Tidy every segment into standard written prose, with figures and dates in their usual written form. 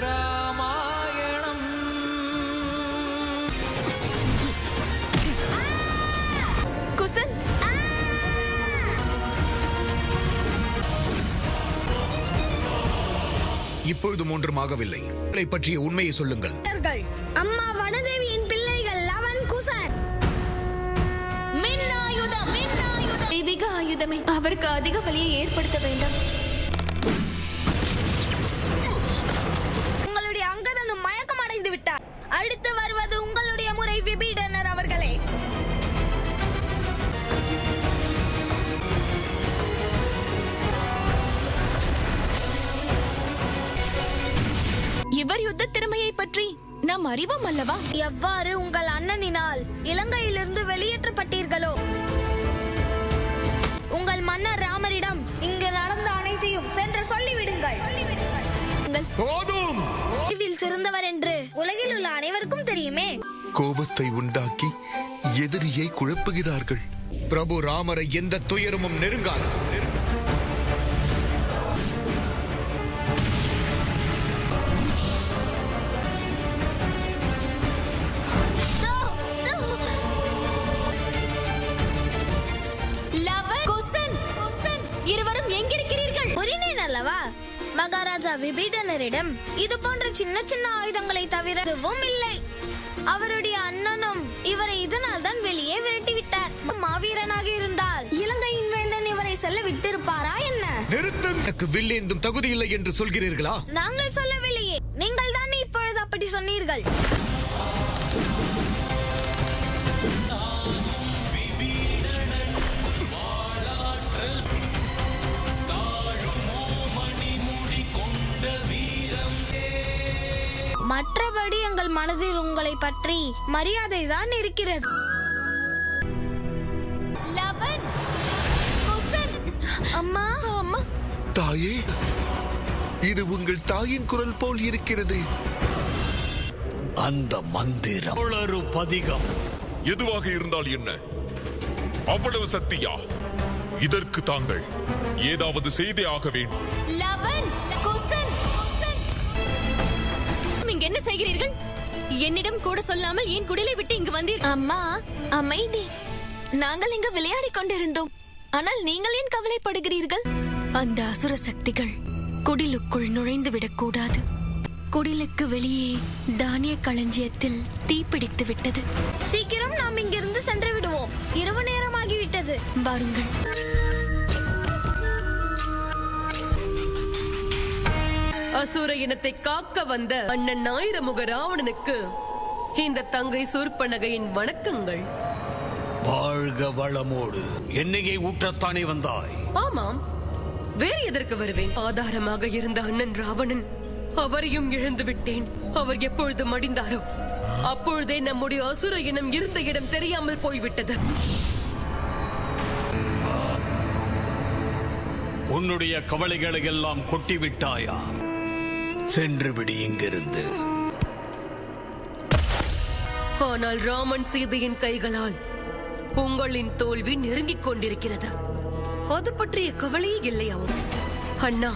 ராமாயணம். குசன், இப்பொழுதும் ஒன்றும் ஆகவில்லை. பற்றிய உண்மையை சொல்லுங்கள். அம்மா வனதேவியின் பிள்ளைகள் லவன், குசன். மின்னாயுதம், மின்னாயுதம். தெய்வீக ஆயுதமே, அவருக்கு அதிக வலியை ஏற்படுத்த வேண்டாம். உங்களுடைய அங்கதனும் மயக்கம் அடைந்து விட்டார். அடுத்து வருவது உங்களுடைய முறை, விபீடனர் அவர்களே. இவர் யுத்த திறமையை பற்றி நாம் அறிவோம் அல்லவா? எவ்வாறு உங்கள் அண்ணனினால் இலங்கையிலிருந்து வெளியேற்றப்பட்டீர்களோ, உங்கள் மன்னர் ராமரிடம் இங்கு நடந்த அனைத்தையும் சென்று சொல்லிவிடுங்கள். அறிவில் சிறந்தவர் என்று உலகில் உள்ள அனைவருக்கும் தெரியுமே. கோபத்தை உண்டாக்கி எதிரியை குழப்புகிறார்கள். பிரபு ராமரை எந்த துயரமும் நெருங்காது. இருவரும் எங்கிருக்கிறீர்கள்? புரினேன் அல்லவா? மகாராஜா விபீடனரிடம் இது போன்ற சின்ன சின்ன ஆயுதங்களை தவிர எதுவும் இல்லை. அவருடைய அண்ணனும் இவரை இதனால் தான் வெளியே விரட்டிவிட்டார். மாவீரனாக இருந்தால் இலங்கையின் வேந்தன் இவரை செல்ல விட்டிருப்பாரா என்ன? நிறுத்தம். எனக்கு வில்லேந்தும் தகுதி இல்லை என்று சொல்கிறீர்களா? நாங்கள் சொல்லவில்லையே, நீங்கள் தானே இப்பொழுது அப்படி சொன்னீர்கள். மற்றபடி எங்கள் மனதில் உங்களை பற்றி மரியாதை தான் இருக்கிறது. அம்மா, அம்மா. தாயே, இது உங்கள் தாயின் குரல் போல் இருக்கிறது. அந்த மந்திரம் ஒரு பதிகம் எதுவாக இருந்தால் என்ன? அவ்வளவு சக்தியா? இதற்கு தாங்கள் ஏதாவது செய்தே ஆக வேண்டும். இங்க என்ன செய்கிறீர்கள்? என்னிடம் கூட சொல்லாமல் ஏன் குடிலை விட்டு இங்கு வந்தீர்கள்? அம்மா, அமைதி. நாங்கள் இங்கு விளையாடிக் கொண்டிருந்தோம். ஆனால் நீங்கள் ஏன் கவலைப்படுகிறீர்கள்? அந்த அசுர சக்திகள் குடிலுக்குள் நுழைந்து விடக்கூடாது. குடிலுக்கு வெளியே தானிய களஞ்சியத்தில் தீப்பிடித்து விட்டது. சீக்கிரம் நாம் இங்கிருந்து சென்று விடுவோம். இரவு நேரமாகிவிட்டது. வாருங்கள். அசுர இனத்தை காக்க வந்த அண்ணன் ஆயிரமுக ராவணனுக்கு இந்த தங்கை சூர்பனகையின் வணக்கங்கள். வாழ்க வளமோடு. எண்ணெயை ஊற்றத்தானே வந்தாய்? ஆமாம், வேறு எதற்கு வருவேன்? ஆதாரமாக இருந்த அண்ணன் ராவணன், அவரையும் இழந்து விட்டேன். அவர் எப்பொழுது மடிந்தாரோ அப்பொழுதே நம்முடைய அசுர இனம் இருந்த இடம் தெரியாமல் போய்விட்டது. உன்னுடைய கவலைகளை எல்லாம் கொட்டிவிட்டாயா? சென்று விடு இங்கிருந்து. ஆனால் ராமன் சீதையின் கைகளால் உங்களின் தோல்வி நெருங்கிக் கொண்டிருக்கிறது. அது பற்றிய கவலையே இல்லையாவும்? அண்ணா,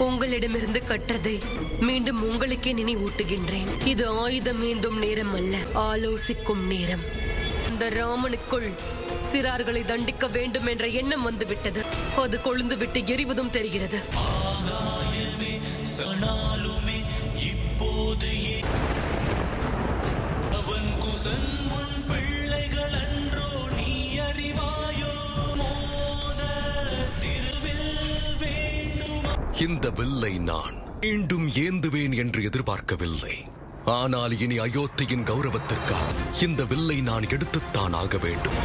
உங்களிடமிருந்து கற்றதை மீண்டும் உங்களுக்கே நினைவூட்டுகின்றேன். இது ஆயுதம் ஏந்தும் நேரம் அல்ல, ஆலோசிக்கும் நேரம். இந்த ராமனுக்குள் சிறார்களை தண்டிக்க வேண்டும் என்ற எண்ணம் வந்துவிட்டது. அது கொழுந்து விட்டு எரிவதும் தெரிகிறது. இந்த வில்லை நான் மீண்டும் ஏந்துவேன் என்று எதிர்பார்க்கவில்லை. ஆனால் இனி அயோத்தியின் கௌரவத்திற்காக இந்த வில்லை நான் எடுத்துத்தான் ஆக வேண்டும்.